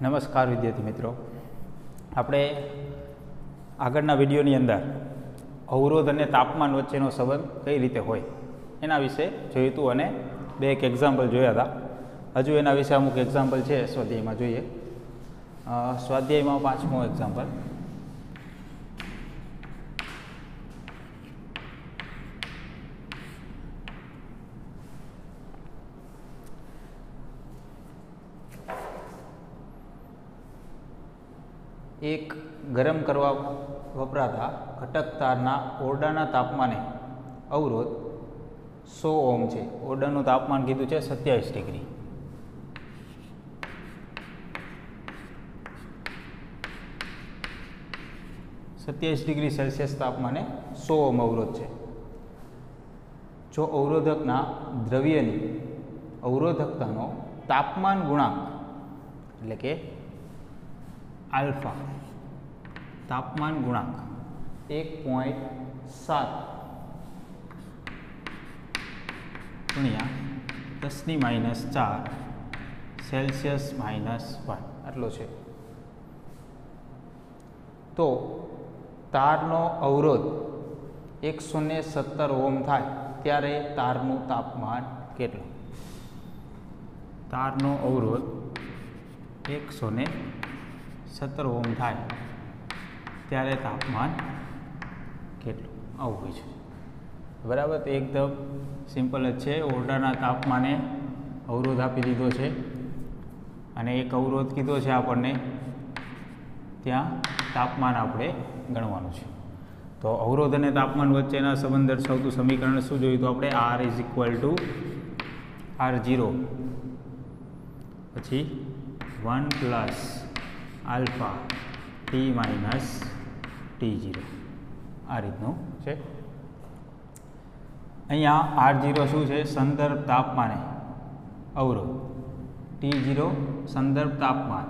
નમસ્કાર વિદ્યાર્થી મિત્રો, આપણે આગળના વિડીયોની અંદર અવરોધ અને તાપમાન વચ્ચેનો સંબંધ કઈ રીતે હોય એના વિશે જોયું હતું અને બે એક એક્ઝામ્પલ જોયા હતા. હજુ એના વિશે અમુક એક્ઝામ્પલ છે સ્વાધ્યાયમાં જોઈએ. સ્વાધ્યાયમાં પાંચમો એક્ઝામ્પલ. એક ગરમ કરવા વપરાતા ઘટક તારના ઓરડાના તાપમાને અવરોધ 100 ઓહ્મ છે. ઓરડાનું તાપમાન કીધું છે 27 ડિગ્રી. સેલ્સિયસ તાપમાને 100 ઓહ્મ અવરોધ છે. જો અવરોધકના દ્રવ્યની અવરોધકતાનો તાપમાન ગુણાંક એટલે કે આલ્ફા તાપમાન ગુણાંક 1.7 ગુણ્યા 10⁻⁴ સેલ્સિયસ -1 આટલો છે, તો તારનો અવરોધ 117 ઓહ્મ થાય ત્યારે તારનું તાપમાન કેટલું? તારનો અવરોધ 117 ઓહ્મ થાય ત્યારે તાપમાન કેટલું? આવું હોય છે. બરાબર, તો એકદમ સિમ્પલ જ છે. ઓરડાના તાપમાને અવરોધ આપી દીધો છે અને એક અવરોધ કીધો છે આપણને, ત્યાં તાપમાન આપણે ગણવાનું છે. તો અવરોધ અને તાપમાન વચ્ચેના સંબંધ દર્શાવતું સમીકરણ શું જોયું? તો આપણે R = R0 પછી 1 + આલ્ફા t - T0 આ રીતનું છે. અહીંયા R0 શું છે? સંદર્ભ તાપમાને અવરોધ, T0 સંદર્ભ તાપમાન,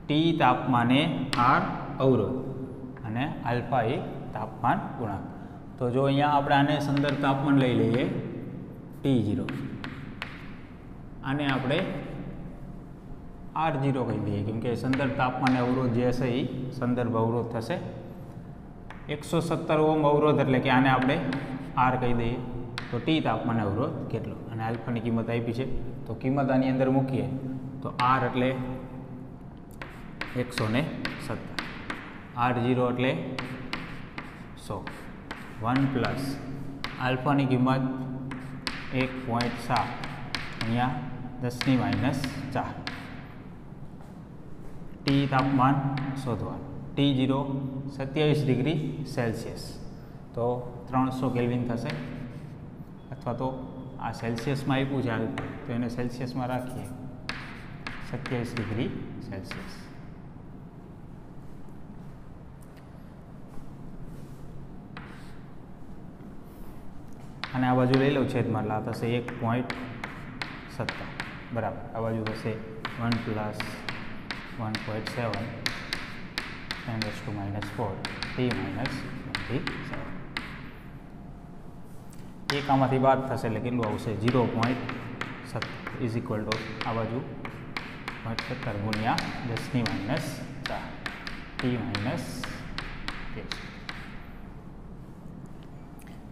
T તાપમાને R અવરોધ અને આલ્ફા એ તાપમાન ગુણાંક. તો જો અહીંયા આપણે આને સંદર્ભ તાપમાન લઈ લઈએ T0, આને આપણે R0 કહી દઈએ, કેમ કે સંદર્ભ તાપમાને અવરોધ જે હશે એ સંદર્ભ અવરોધ થશે. 117 ઓહ્મ અવરોધ એટલે કે આને આપણે R કહી દઈએ. તો T તાપમાને અવરોધ કેટલો? અને આલ્ફાની કિંમત આપી છે, તો કિંમત આની અંદર મૂકીએ તો R એટલે 117, R0 એટલે 100, 1 + આલ્ફાની કિંમત 1.7 અહીંયા 10⁻⁴. T તાપમાન શોધવાનું. T0 27 ડિગ્રી સેલ્સિયસ, તો 300 કેલ્વિન થશે, અથવા તો આ સેલ્સિયસમાં આપ્યું છે તો એને સેલ્સિયસમાં રાખીએ 27 ડિગ્રી સેલ્સિયસ. અને આ બાજુ લઈ લઉં છેદમાં, એટલે આ થશે 1.17 બરાબર. આ બાજુ થશે 1 + 1.7 10⁻⁴ T - 27. એક આમાંથી બાદ થશે એટલે કેટલું આવશે? 0.7 = આ બાજુ 0.17 ગુણ્યા 10⁻⁴ T -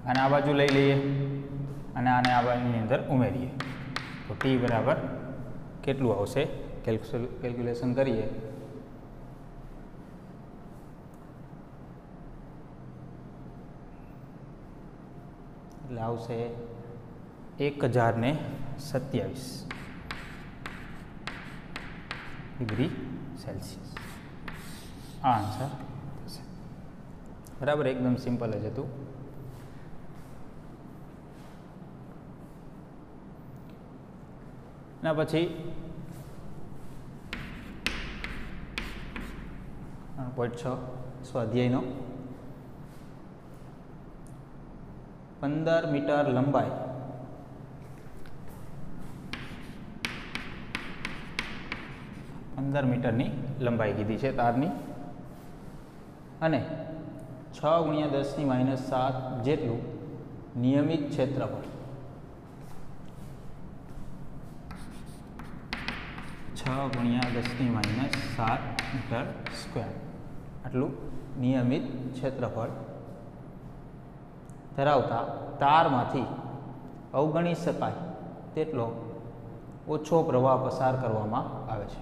અને આ બાજુ લઈ લઈએ અને આને આ બાજુની અંદર ઉમેરીએ તો T બરાબર કેટલું આવશે? કેલ્ક્યુલેશન કરીએ એટલે આવશે 1027 ડિગ્રી સેલ્સિયસ. આ આન્સર થશે. બરાબર, એકદમ સિમ્પલ જ હતું. ના પછી 6 સ્વાધ્યાયનો 15 મીટર લંબાઈ 15 મીટરની લંબાઈ કીધી છે તારની, અને 6 × 10⁻⁷ જેટલું નિયમિત ક્ષેત્રફળ 6 ગુણ્યા 10⁻7 મીટર સ્ક્વેર આટલું નિયમિત ક્ષેત્રફળ ધરાવતા તારમાંથી અવગણી શકાય તેટલો ઓછો પ્રવાહ પસાર કરવામાં આવે છે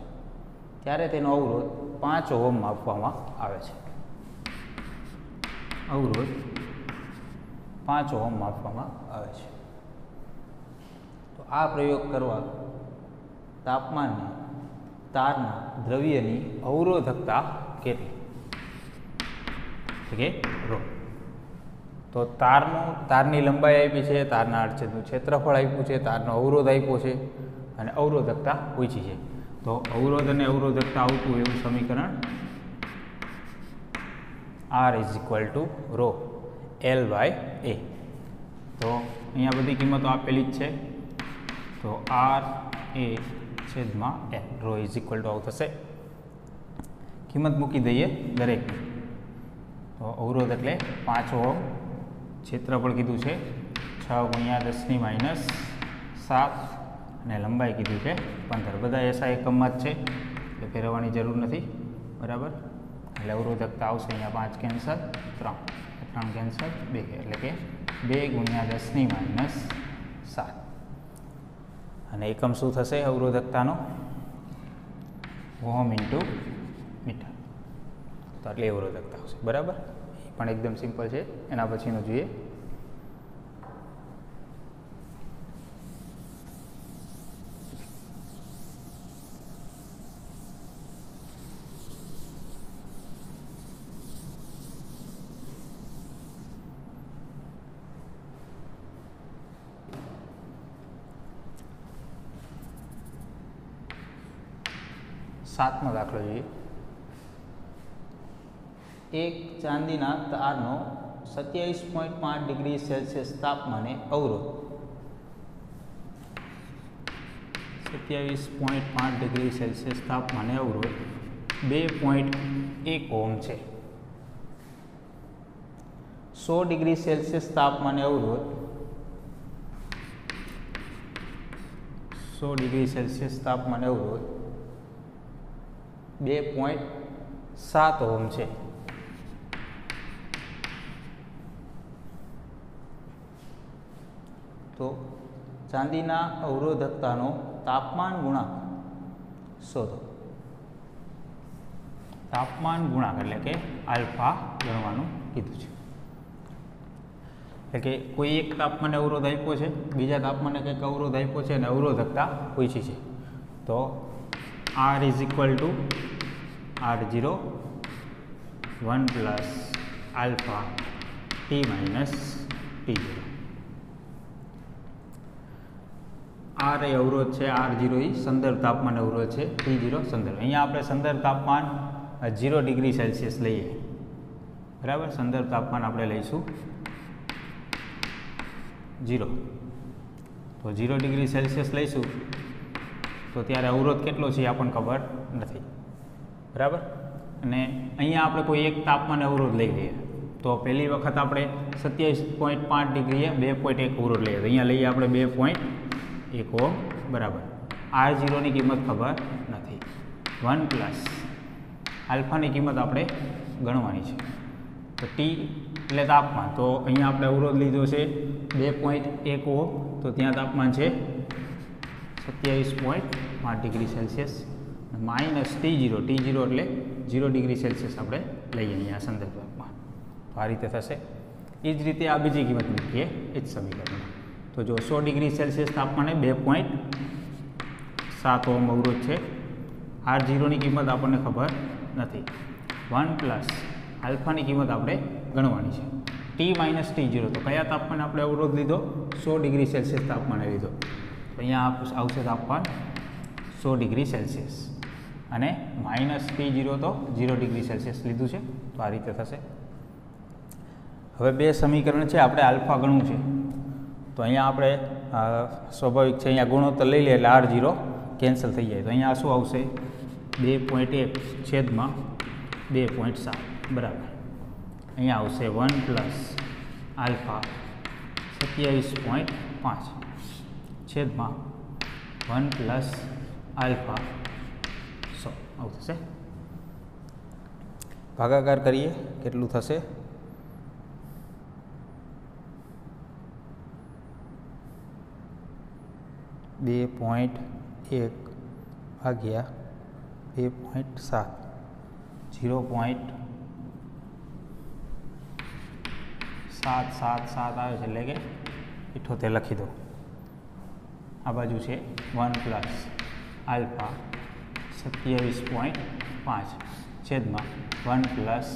ત્યારે તેનો અવરોધ 5 ઓહ્મ માપવામાં આવે છે. અવરોધ 5 ઓહ્મ માપવામાં આવે છે. તો આ પ્રયોગ કરવા તાપમાનને તારના દ્રવ્યની અવરોધકતા કેટલી કે ρ. તો તારની લંબાઈ આપી છે, તારના આડછેદનું ક્ષેત્રફળ આપ્યું છે, તારનો અવરોધ આપ્યો છે અને અવરોધકતા પૂછી છે. તો અવરોધ અને અવરોધકતા આવતું એવું સમીકરણ R = ρ L/A. તો અહીંયા બધી કિંમતો આપેલી જ છે. તો R A છેદમાં L ρ આવું થશે. કિંમત મૂકી દઈએ દરેકની. તો અવરોધ એટલે 5 ઓહ્મ, ક્ષેત્રફળ કીધું છે 6 ગુણ્યા 10⁻7 અને લંબાઈ કીધું છે 15. બધા એસઆઈ એકમમાં જ છે એટલે ફેરવવાની જરૂર નથી. બરાબર. એટલે અવરોધકતા આવશે અહીંયા 5 કેન્સલ, 3 કેન્સલ, 2 એટલે કે 2 ગુણ્યા 10⁻7 અને એકમ શું થશે અવરોધકતાનો? Ohm into metre. તો આટલી અવરોધકતા આવશે. બરાબર. એ પણ એકદમ સિમ્પલ છે. એના પછીનું જોઈએ. સાતમો દાખલો જોઈએ. એક ચાંદીના તારનો 27.5 ડિગ્રી સેલ્સિયસ તાપમાને અવરોધ 27.5 ડિગ્રી સેલ્સિયસ તાપમાને અવરોધ 2.1 ઓહ્મ છે. 100 ડિગ્રી સેલ્સિયસ તાપમાને અવરોધ 100 ડિગ્રી સેલ્સિયસ તાપમાને અવરોધ 2.7 ઓહ્મ છે. તો ચાંદીના અવરોધકતાનો તાપમાન ગુણાંક શોધો. તાપમાન ગુણાંક એટલે કે આલ્ફા ગણવાનું કીધું છે. એટલે કે કોઈ એક તાપમાને અવરોધ આપ્યો છે, બીજા તાપમાને કંઈક અવરોધ આપ્યો છે અને અવરોધકતા પૂછી છે. તો R = R0 1 + alpha T - T0. R એ અવરોધ છે, R0 એ સંદર્ભ તાપમાન અવરોધ છે, T0 સંદર્ભ. અહીંયા આપણે સંદર્ભ તાપમાન 0 ડિગ્રી સેલ્સિયસ લઈએ. બરાબર. સંદર્ભ તાપમાન આપણે લઈશું 0. તો 0 ડિગ્રી સેલ્સિયસ લઈશું તો ત્યારે અવરોધ કેટલો છે એ આપણને ખબર નથી. બરાબર. અને અહીંયા આપણે કોઈ એક તાપમાને અવરોધ લઈ લઈએ. તો પહેલી વખત આપણે 27.5 ડિગ્રીએ 2.1 અવરોધ લઈએ. તો અહીંયા લઈએ આપણે 2.1 ઓહ્મ. બરાબર. R0ની કિંમત ખબર નથી. 1 + આલ્ફાની કિંમત આપણે ગણવાની છે. તો T એટલે તાપમાન. તો અહીંયા આપણે અવરોધ લીધો છે 2.1 ઓહ્મ. તો ત્યાં તાપમાન છે 27.5 ડિગ્રી સેલ્સિયસ -T0. T0 એટલે 0 ડિગ્રી સેલ્સિયસ આપણે લઈએ અહીંયા સંદર્ભ તાપમાન. તો આ રીતે થશે. એ જ રીતે આ બીજી કિંમત મૂકીએ એ જ સમીકરણમાં. તો જો 100 ડિગ્રી સેલ્સિયસ તાપમાને 2.7 ઓહ્મ અવરોધ છે. R0ની કિંમત આપણને ખબર નથી. 1 + આલ્ફાની કિંમત આપણે ગણવાની છે. T - T0. તો કયા તાપમાને આપણે અવરોધ લીધો? 100 ડિગ્રી સેલ્સિયસ તાપમાને લીધો. તો અહીંયા આવશે તાપમાન 100 ડિગ્રી સેલ્સિયસ અને -T0 તો 0 ડિગ્રી સેલ્સિયસ લીધું છે. તો આ રીતે થશે. હવે બે સમીકરણ છે, આપણે આલ્ફા ગણવું છે. તો અહીંયા આપણે સ્વાભાવિક છે, અહીંયા ગુણોત્તર લઈ લઈએ એટલે R0 કેન્સલ થઈ જાય. તો અહીંયા શું આવશે? 2.1 છેદમાં 2.7. બરાબર. અહીંયા આવશે 1 + આલ્ફા 27.5 છેદમાં 1 + આલ્ફા આવું થશે. ભાગાકાર કરીએ કેટલું થશે? 2.1 ભાગ્યા 2.7 0.777 આવે છે, એટલે કે 78 લખી દો. આ બાજુ છે 1 પ્લસ આલ્ફા 27.5 છેદમાં 1 પ્લસ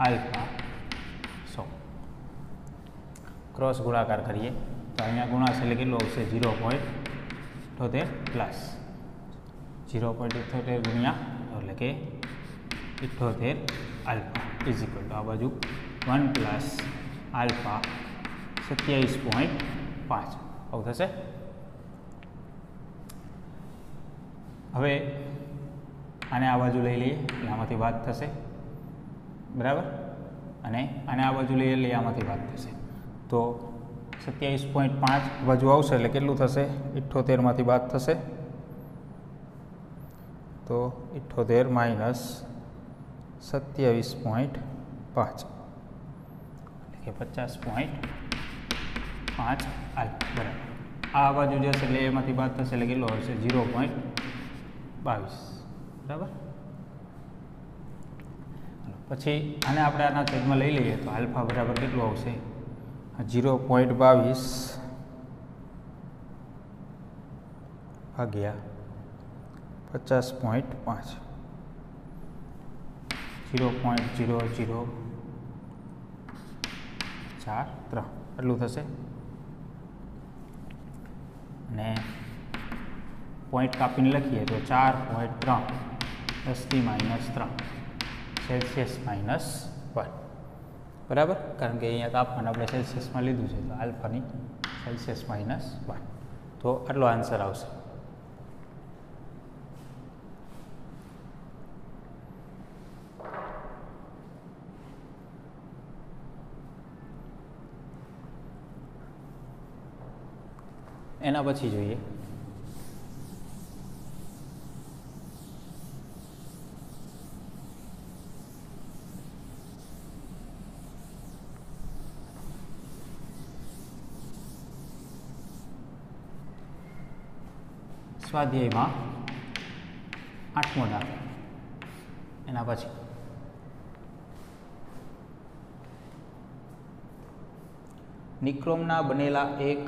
આલ્ફા 100. ક્રોસ ગુણાકાર કરીએ તો અહીંયા ગુણાશે એટલે કેટલો આવશે? 0.78 પ્લસ 0.78 ગુણ્યા એટલે કે 78 આલ્ફા ઇઝ ઇક્વલ ટુ આ બાજુ 1 પ્લસ આલ્ફા 27.5 આવું થશે. હવે આને આ બાજુ લઈ લઈએ એટલે આમાંથી બાદ થશે, બરાબર, અને આને આ બાજુ લઈએ એટલે આમાંથી બાદ થશે. તો 27.5 બાજુ આવશે એટલે કેટલું થશે? 78 માંથી બાદ થશે તો 78 માઇનસ 27.5 એટલે કે 50.5 બરાબર. આ બાજુ જશે એટલે એમાંથી બાદ થશે એટલે કેટલો આવશે? 0.22 બરાબર. પછી આને આપણે આના છેદમાં લઈ લઈએ તો આલ્ફા બરાબર કેટલું આવશે? 0.22 ભાગ્યા 50.5 0.0043 એટલું થશે. અને પોઈન્ટ કાપીને લખીએ તો 4.3 10⁻³ સેલ્સિયસ -1 બરાબર. કારણ કે અહીંયા તાપમાન આપણે સેલ્સિયસમાં લીધું છે તો આલ્ફાની સેલ્સિયસ -1 તો આટલો આન્સર આવશે. એના પછી જોઈએ સ્વાધ્યાયમાં 8મો દાખલો. એના પછી નિક્રોમના બનેલા એક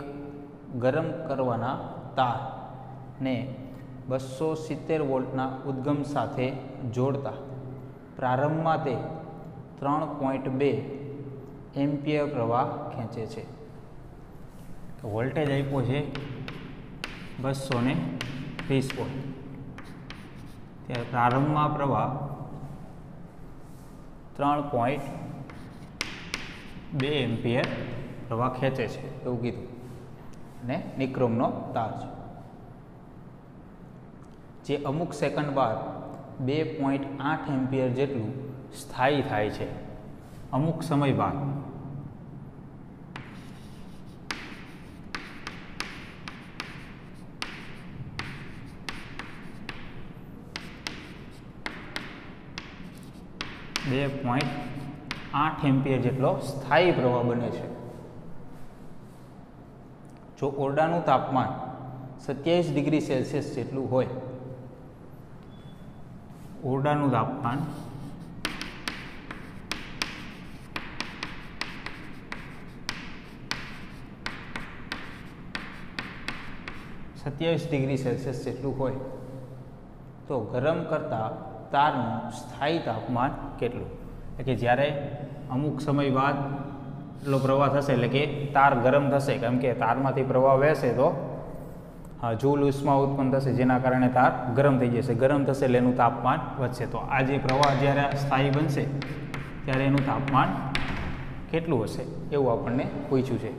ગરમ કરવાના તારને 270 વોલ્ટના ઉદ્ગમ સાથે જોડતા પ્રારંભમાં તે 3.2 એમ્પિયર પ્રવાહ ખેંચે છે. તો વોલ્ટેજ આપ્યો છે 230 વોલ્ટ, ત્યારે પ્રારંભમાં પ્રવાહ 3.2 એમ્પિયર પ્રવાહ ખેંચે છે એવું કીધું, અને નિક્રોમનો તાર છે જે અમુક સેકન્ડ બાદ 2.8 એમ્પિયર જેટલું સ્થાયી થાય છે. અમુક સમય બાદ બે 2.8 એમ્પિયર જેટલો સ્થાયી પ્રવાહ બને છે. જો ઓરડાનું તાપમાન 27 ડિગ્રી સેલ્સિયસ જેટલું હોય, ઓરડાનું તાપમાન 27 ડિગ્રી સેલ્સિયસ જેટલું હોય તો ગરમ કરતા તારનું સ્થાયી તાપમાન કેટલું? એટલે કે જ્યારે અમુક સમય બાદ એટલો પ્રવાહ થશે એટલે કે તાર ગરમ થશે, કેમ કે તારમાંથી પ્રવાહ વહેશે તો જૂલ ઉષ્મા ઉત્પન્ન થશે, જેના કારણે તાર ગરમ થઈ જશે. ગરમ થશે એટલે એનું તાપમાન વધશે. તો આ જે પ્રવાહ જ્યારે સ્થાયી બનશે ત્યારે એનું તાપમાન કેટલું હશે એવું આપણને પૂછ્યું છે.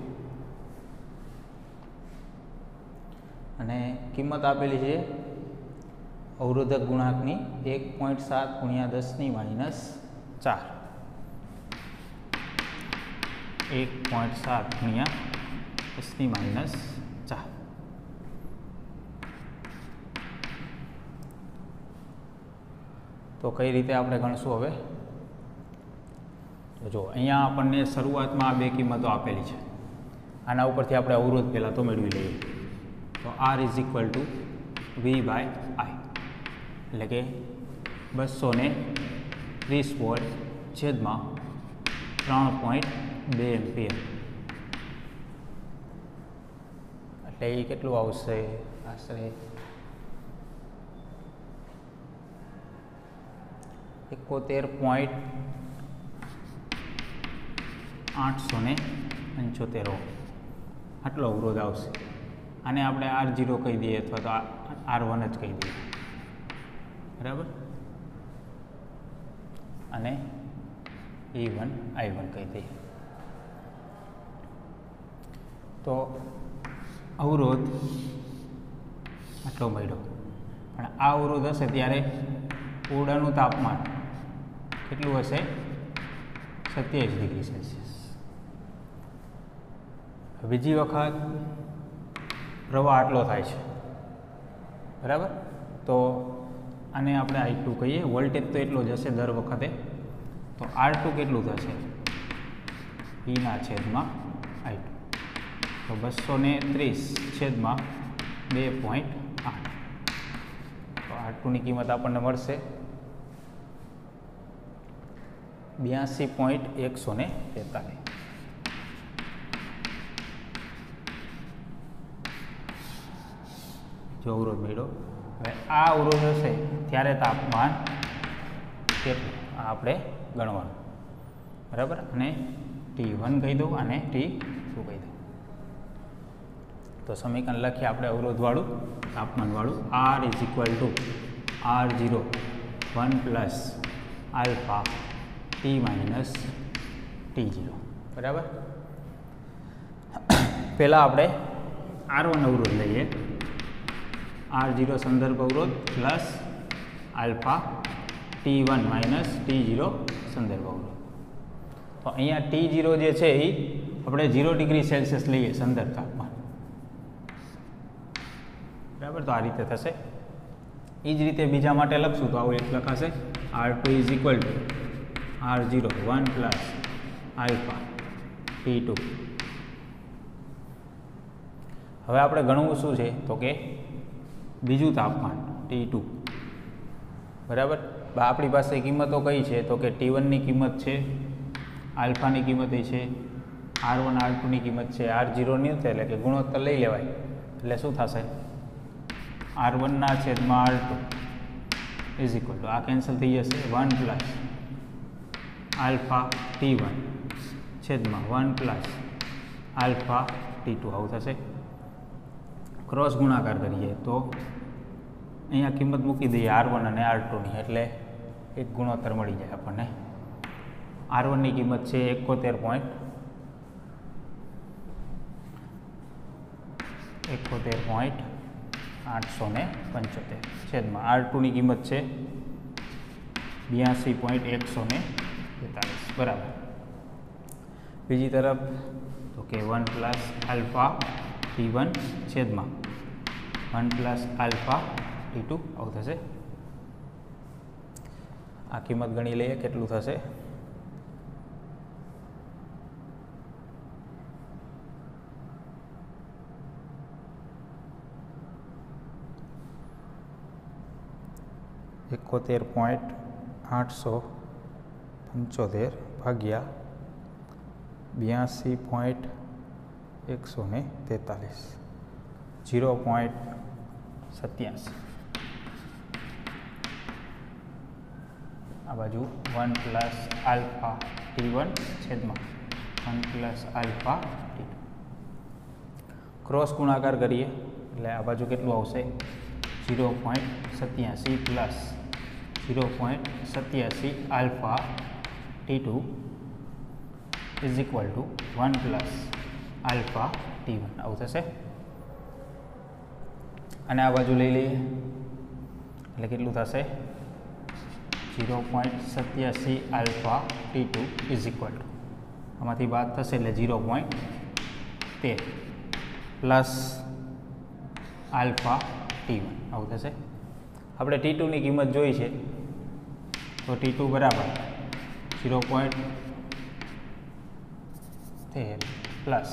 અને કિંમત આપેલી છે અવરોધક ગુણાંકની 1.7 × 10⁻⁴ 1.7 × 10⁻⁴. તો કઈ રીતે આપણે ગણશું હવે? તો જો અહીંયા આપણને શરૂઆતમાં આ બે કિંમતો આપેલી છે, આના ઉપરથી આપણે અવરોધ પહેલાં તો મેળવી લઈએ. તો R is equal to V/I એટલે કે 230 વોલ્ટ છેદમાં 3.2 એમ્પિયર એટલે એ કેટલું આવશે? આશરે 71.875 આટલો અવરોધ આવશે. આને આપણે R0 કહી દઈએ અથવા તો R1 જ કહી દઈએ, બરાબર. અને E1 I1 કહી દઈએ. તો અવરોધ આટલો મળ્યો, પણ આ અવરોધ હશે ત્યારે ઓરડાનું તાપમાન કેટલું હશે? 27 ડિગ્રી સેલ્સિયસ. બીજી વખત પ્રવાહ આટલો થાય છે, બરાબર. તો આને આપણે I2 કહીએ. વોલ્ટેજ તો એટલો જ હશે દર વખતે. તો R2 કેટલું થશે? P/I2. તો 230/2.8. તો R2ની કિંમત આપણને મળશે 82.143. જો અવરોધ મળ્યો. હવે આ અવરોધ હશે ત્યારે તાપમાન કેટલું આ આપણે ગણવાનું, બરાબર. અને T1 કહી દઉં અને T2 કહી દઉં. તો સમીકરણ લખીએ આપણે અવરોધવાળું, તાપમાનવાળું. R is equal to R0 1 plus alpha T minus T0, બરાબર. પહેલાં આપણે R1 અવરોધ લઈએ. R0 સંદર્ભ અવરોધ plus alpha T1 minus T0 સંદર્ભ અવરોધ. તો અહીંયા T0 જે છે એ આપણે 0 ડિગ્રી સેલ્સિયસ લઈએ સંદર્ભ તાપમાન, બરાબર. તો આ રીતે થશે. એ જ રીતે બીજા માટે લખશું તો આવું એક લખાશે R2 is equal to R0 1 plus alpha T2. હવે આપણે ગણવું શું છે? તો કે બીજું તાપમાન T2, બરાબર. આપણી પાસે કિંમતો કઈ છે? તો કે T1ની કિંમત છે, આલ્ફાની કિંમત એ છે, R1 R2ની કિંમત છે, R0 નહીં થાય એટલે કે ગુણોત્તર લઈ લેવાય. એટલે શું થશે? R1 છેદમાં R2 ઇઝ ઇક્વલ ટુ આ કેન્સલ થઈ જશે 1 પ્લસ આલ્ફા T1 છેદમાં 1 પ્લસ આલ્ફા T2 આવું થશે. ક્રોસ ગુણાકાર કરીએ તો અહીંયા કિંમત મૂકી દઈએ R1 અને R2ની, એટલે એક ગુણોત્તર મળી જાય આપણને. R1ની કિંમત છે 71.875 છેદમાં R2ની કિંમત છે 82.143, બરાબર. બીજી તરફ તો કે 1 પ્લસ આલ્ફા T1 છેદમાં 1 પ્લસ આલ્ફા T2 આવું થશે. આ કિંમત ગણી લઈએ કેટલું થશે. $71.875 ભાગ્યા 82.143 0.87. આ બાજુ 1 પ્લસ આલ્ફા T1 છેદમાં 1 પ્લસ આલ્ફા T2. ક્રોસ ગુણાકાર કરીએ એટલે આ બાજુ કેટલું આવશે? 0.87 plus 0.87 alpha T2 is equal to 1 plus alpha T1 આવું થશે. અને આ બાજુ લઈ લઈએ એટલે કેટલું થશે? 0.87 alpha T2 is equal to આમાંથી બાદ થશે એટલે 0.13 પ્લસ આલ્ફા T1 આવું થશે. આપણે T2ની કિંમત જોઈ છે તો T2 બરાબર 0.13 પ્લસ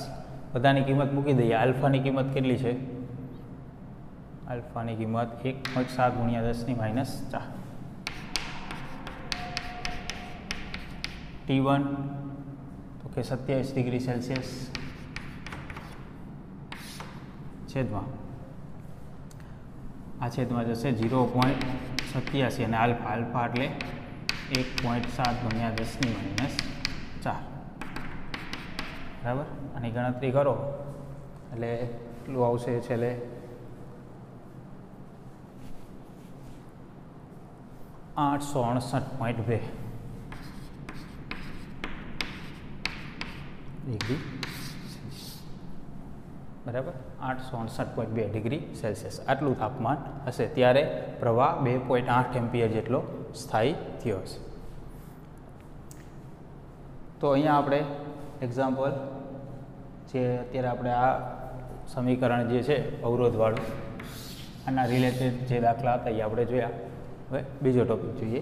બધાની કિંમત મૂકી દઈએ. આલ્ફાની કિંમત કેટલી છે? આલ્ફાની કિંમત 1.7 ગુણ્યા 10⁻⁴. T1 તો કે 27 ડિગ્રી સેલ્સિયસ છેદમાં આ છેદમાં જશે 0.87 અને આલ્ફા એટલે 1.7 ગુણ્યા 10⁻⁴. બરાબર. આની ગણતરી કરો એટલે એટલું આવશે છેલ્લે 868.2 ડિગ્રી. બરાબર. 868.2 ડિગ્રી સેલ્સિયસ આટલું તાપમાન હશે ત્યારે પ્રવાહ 2.8 એમ્પિયર જેટલો સ્થાયી થયો હશે. તો અહીંયા આપણે એક્ઝામ્પલ જે અત્યારે આપણે આ સમીકરણ જે છે અવરોધવાળું આના રિલેટેડ જે દાખલા હતા એ આપણે જોયા. હવે બીજો ટોપિક જોઈએ.